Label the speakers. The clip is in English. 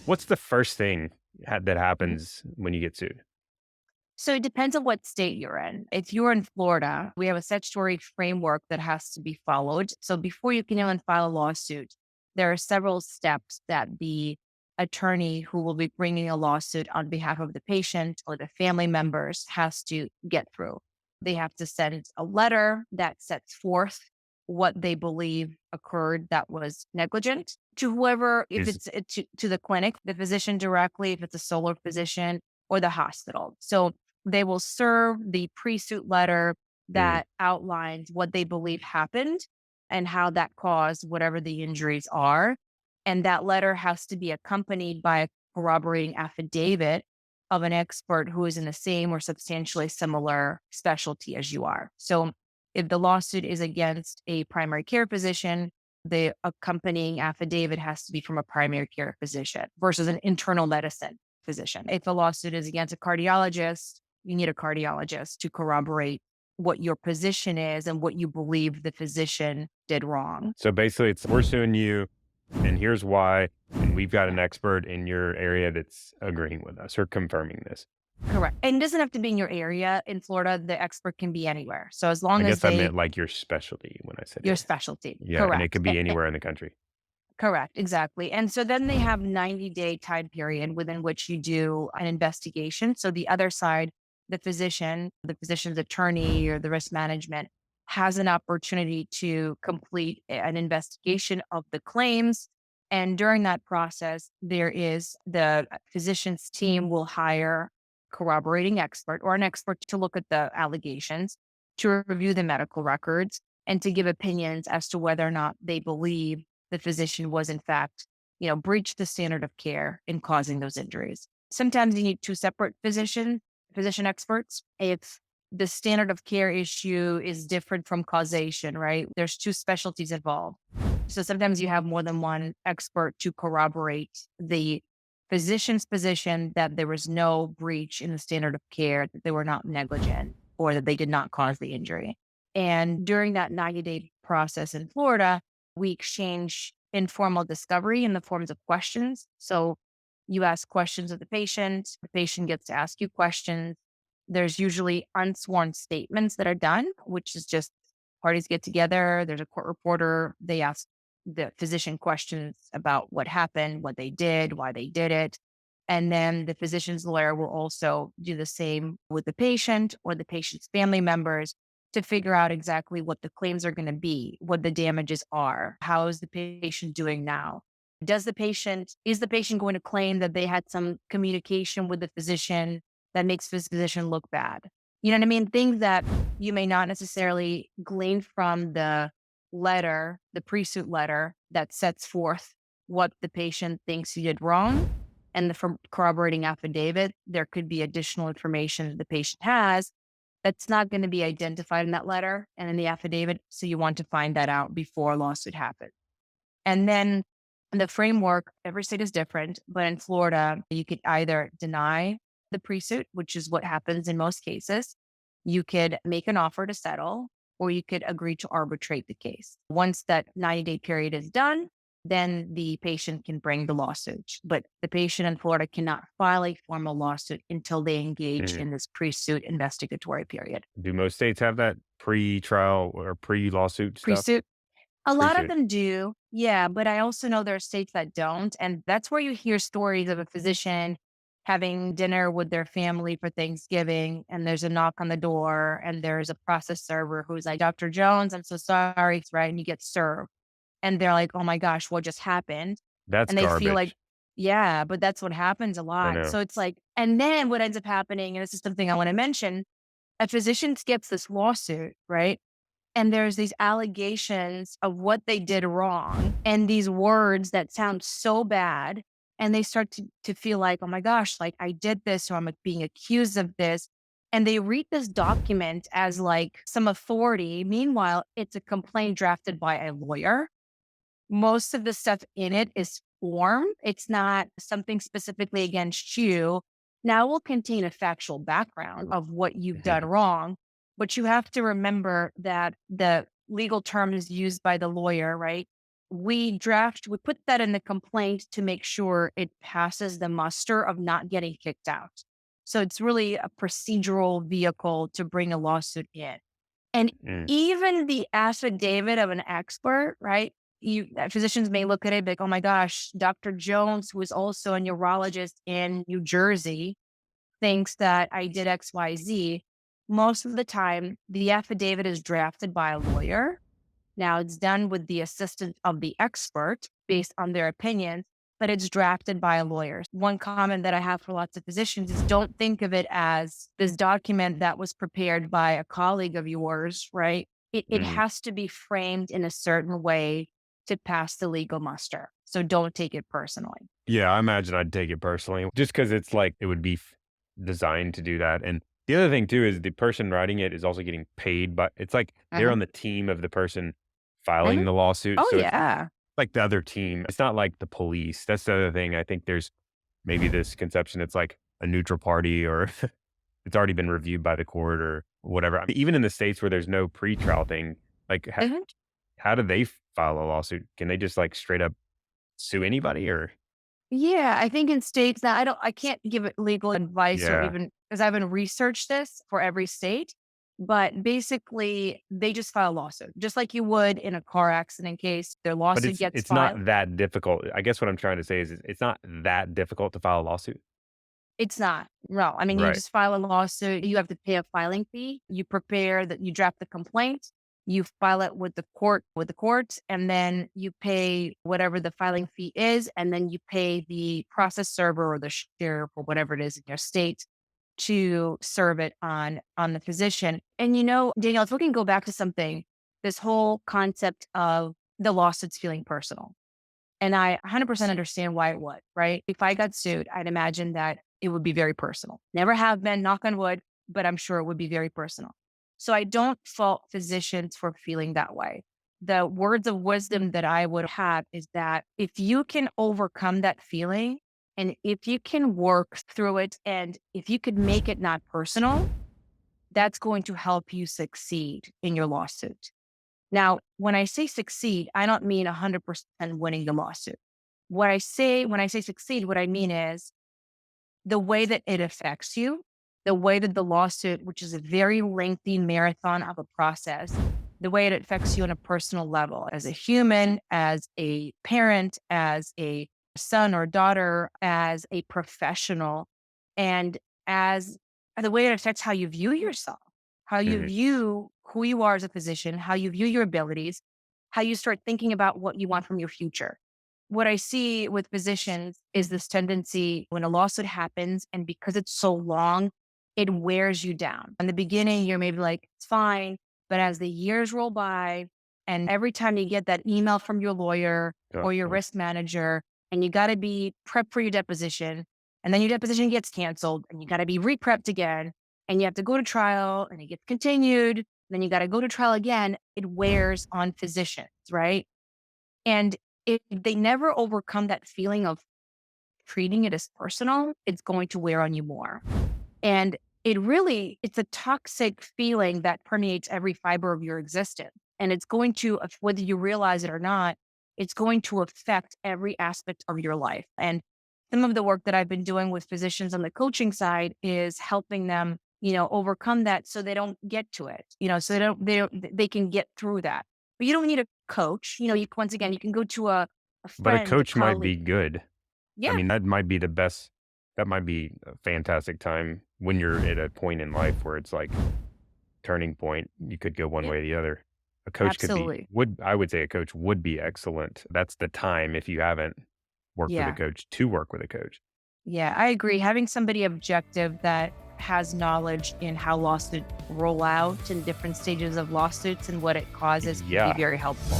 Speaker 1: What's the first thing that
Speaker 2: Mhm.
Speaker 1: happens when you get sued?
Speaker 2: So it depends on what state you're in. If you're in Florida, we have a statutory framework that has to be followed. So before you can even file a lawsuit, there are several steps that the attorney who will be bringing a lawsuit on behalf of the patient or the family members has to get through. They have to send a letter that sets forth what they believe occurred that was negligent to whoever, if
Speaker 1: Is
Speaker 2: it's to the clinic, the physician directly, if it's a solo physician, or the hospital. So they will serve the pre-suit letter
Speaker 1: mm,
Speaker 2: that outlines what they believe happened and how that caused whatever the injuries are. And that letter has to be accompanied by a corroborating affidavit of an expert who is in the same or substantially similar specialty as you are. So if the lawsuit is against a primary care physician, the accompanying affidavit has to be from a primary care physician versus an internal medicine physician. If a lawsuit is against a cardiologist, you need a cardiologist to corroborate what your position is and what you believe the physician did wrong.
Speaker 1: so basically it's we're suing you and here's why, and we've got an expert in your area that's agreeing with us or confirming this.
Speaker 2: Correct. And it doesn't have to be in your area. In Florida, the expert can be anywhere. So as
Speaker 1: I
Speaker 2: long as
Speaker 1: guess I
Speaker 2: they,
Speaker 1: meant like your specialty when I said
Speaker 2: your
Speaker 1: it.
Speaker 2: specialty.
Speaker 1: Yeah, and it
Speaker 2: Correct.
Speaker 1: could be anywhere in the country.
Speaker 2: Correct. Exactly. And so then they have 90-day time period within which you do an investigation. So the other side, the physician's attorney or the risk management has an opportunity to complete an investigation of the claims. And during that process, there is the physician's team will hire corroborating expert or an expert to look at the allegations, to review the medical records, and to give opinions as to whether or not they believe the physician was in fact, breached the standard of care in causing those injuries. Sometimes you need two separate physician experts. If the standard of care issue is different from causation, right? There's two specialties involved. So sometimes you have more than one expert to corroborate the physician's position that there was no breach in the standard of care, that they were not negligent, or that they did not cause the injury. And during that 90-day process in Florida, we exchange informal discovery in the forms of questions. So you ask questions of the patient gets to ask you questions. There's usually unsworn statements that are done, which is just parties get together, there's a court reporter, they ask the physician questions about what happened, what they did, why they did it. And then the physician's lawyer will also do the same with the patient or the patient's family members to figure out exactly what the claims are going to be, what the damages are, how is the patient doing now? Is the patient going to claim that they had some communication with the physician that makes this physician look bad? You know what I mean? Things that you may not necessarily glean from the letter, the pre-suit letter that sets forth what the patient thinks you did wrong. And the from corroborating affidavit, there could be additional information that the patient has that's not going to be identified in that letter and in the affidavit. So you want to find that out before a lawsuit happens. And then the framework, every state is different, but in Florida, you could either deny the pre-suit, which is what happens in most cases. You could make an offer to settle, or you could agree to arbitrate the case. Once that 90-day period is done, then the patient can bring the lawsuit. But the patient in Florida cannot file a formal lawsuit until they engage
Speaker 1: Mhm.
Speaker 2: in this pre-suit investigatory period.
Speaker 1: Do most states have that pre-trial or pre-lawsuit stuff?
Speaker 2: Pre-suit, a lot of
Speaker 1: Pre-suit.
Speaker 2: them do. Yeah, but I also know there are states that don't. And that's where you hear stories of a physician having dinner with their family for Thanksgiving, and there's a knock on the door, and there's a process server who's like, Dr. Jones, I'm so sorry, right? And you get served. And they're like, oh my gosh, what just happened?
Speaker 1: That's
Speaker 2: And they feel like,
Speaker 1: garbage.
Speaker 2: yeah, but that's what happens a
Speaker 1: I
Speaker 2: lot.
Speaker 1: know.
Speaker 2: So it's like, and then what ends up happening, and this is something I want to mention, a physician skips this lawsuit, right? And there's these allegations of what they did wrong and these words that sound so bad. And they start to feel like, oh my gosh, like I did this or I'm like, being accused of this. And they read this document as like some authority. Meanwhile, it's a complaint drafted by a lawyer. Most of the stuff in it is form. It's not something specifically against you. Now it will contain a factual background of what you've done wrong, but you have to remember that the legal terms used by the lawyer, right? we put that in the complaint to make sure it passes the muster of not getting kicked out. So it's really a procedural vehicle to bring a lawsuit in. And
Speaker 1: Mm,
Speaker 2: even the affidavit of an expert, right? Physicians may look at it like, oh my gosh, Dr. Jones, who is also a neurologist in New Jersey, thinks that I did XYZ. Most of the time, the affidavit is drafted by a lawyer. Now it's done with the assistance of the expert based on their opinions, but it's drafted by a lawyer. One comment that I have for lots of physicians is don't think of it as this document that was prepared by a colleague of yours, right? It
Speaker 1: mm.
Speaker 2: has to be framed in a certain way to pass the legal muster. So don't take it personally.
Speaker 1: Yeah, I imagine I'd take it personally just because it's like it would be designed to do that. And the other thing too is the person writing it is also getting paid, but it's like they're
Speaker 2: Mhm,
Speaker 1: on the team of the person filing
Speaker 2: mhm.
Speaker 1: the lawsuit.
Speaker 2: Oh,
Speaker 1: So it's
Speaker 2: yeah.
Speaker 1: like the other team. It's not like the police. That's the other thing. I think there's maybe this conception it's like a neutral party or it's already been reviewed by the court or whatever. I mean, even in the states where there's no pretrial thing, like
Speaker 2: Mhm.
Speaker 1: how do they file a lawsuit? Can they just like straight up sue anybody or?
Speaker 2: Yeah, I think in states that I can't give it legal advice or
Speaker 1: Yeah.
Speaker 2: even because I haven't researched this for every state, but basically they just file a lawsuit, just like you would in a car accident case. Their
Speaker 1: But
Speaker 2: lawsuit
Speaker 1: it's
Speaker 2: gets
Speaker 1: it's
Speaker 2: filed.
Speaker 1: not that difficult. I guess what I'm trying to say is it's not that difficult to file a lawsuit.
Speaker 2: It's not. No, I mean, you
Speaker 1: Right.
Speaker 2: just file a lawsuit. You have to pay a filing fee. You prepare that you draft the complaint. You file it with the court, and then you pay whatever the filing fee is, and then you pay the process server or the sheriff or whatever it is in your state to serve it on the physician. And Danielle, if we can go back to something, this whole concept of the lawsuits feeling personal. And I 100% understand why it would, right? If I got sued, I'd imagine that it would be very personal. Never have been, knock on wood, but I'm sure it would be very personal. So I don't fault physicians for feeling that way. The words of wisdom that I would have is that if you can overcome that feeling and if you can work through it and if you could make it not personal, that's going to help you succeed in your lawsuit. Now, when I say succeed, I don't mean 100% winning the lawsuit. When I say succeed, what I mean is the way that it affects you, the way that the lawsuit, which is a very lengthy marathon of a process, the way it affects you on a personal level as a human, as a parent, as a son or daughter, as a professional, and as the way it affects how you view yourself, how you
Speaker 1: Mhm.
Speaker 2: view who you are as a physician, how you view your abilities, how you start thinking about what you want from your future. What I see with physicians is this tendency when a lawsuit happens, and because it's so long, it wears you down. In the beginning, you're maybe like, it's fine. But as the years roll by, and every time you get that email from your lawyer or your
Speaker 1: Uh-huh.
Speaker 2: risk manager, and you got to be prepped for your deposition, and then your deposition gets canceled, and you got to be re prepped again, and you have to go to trial, and it gets continued, then you got to go to trial again, it wears on physicians, right? And if they never overcome that feeling of treating it as personal, it's going to wear on you more. And it's a toxic feeling that permeates every fiber of your existence. And it's going to, whether you realize it or not, it's going to affect every aspect of your life. And some of the work that I've been doing with physicians on the coaching side is helping them, overcome that so they don't get to it, so they can get through that. But you don't need a coach. Once again, you can go to a
Speaker 1: But a
Speaker 2: friend, a
Speaker 1: coach might
Speaker 2: colleague.
Speaker 1: be good. I
Speaker 2: Yeah.
Speaker 1: mean, that might be a fantastic time when you're at a point in life where it's like turning point. You could go one
Speaker 2: Yeah.
Speaker 1: way or the other. A coach
Speaker 2: Absolutely.
Speaker 1: I would say a coach would be excellent. That's the time if you haven't worked with a
Speaker 2: Yeah.
Speaker 1: coach to work with a coach.
Speaker 2: Yeah, I agree. Having somebody objective that has knowledge in how lawsuits roll out and different stages of lawsuits and what it causes can be
Speaker 1: Yeah.
Speaker 2: very helpful.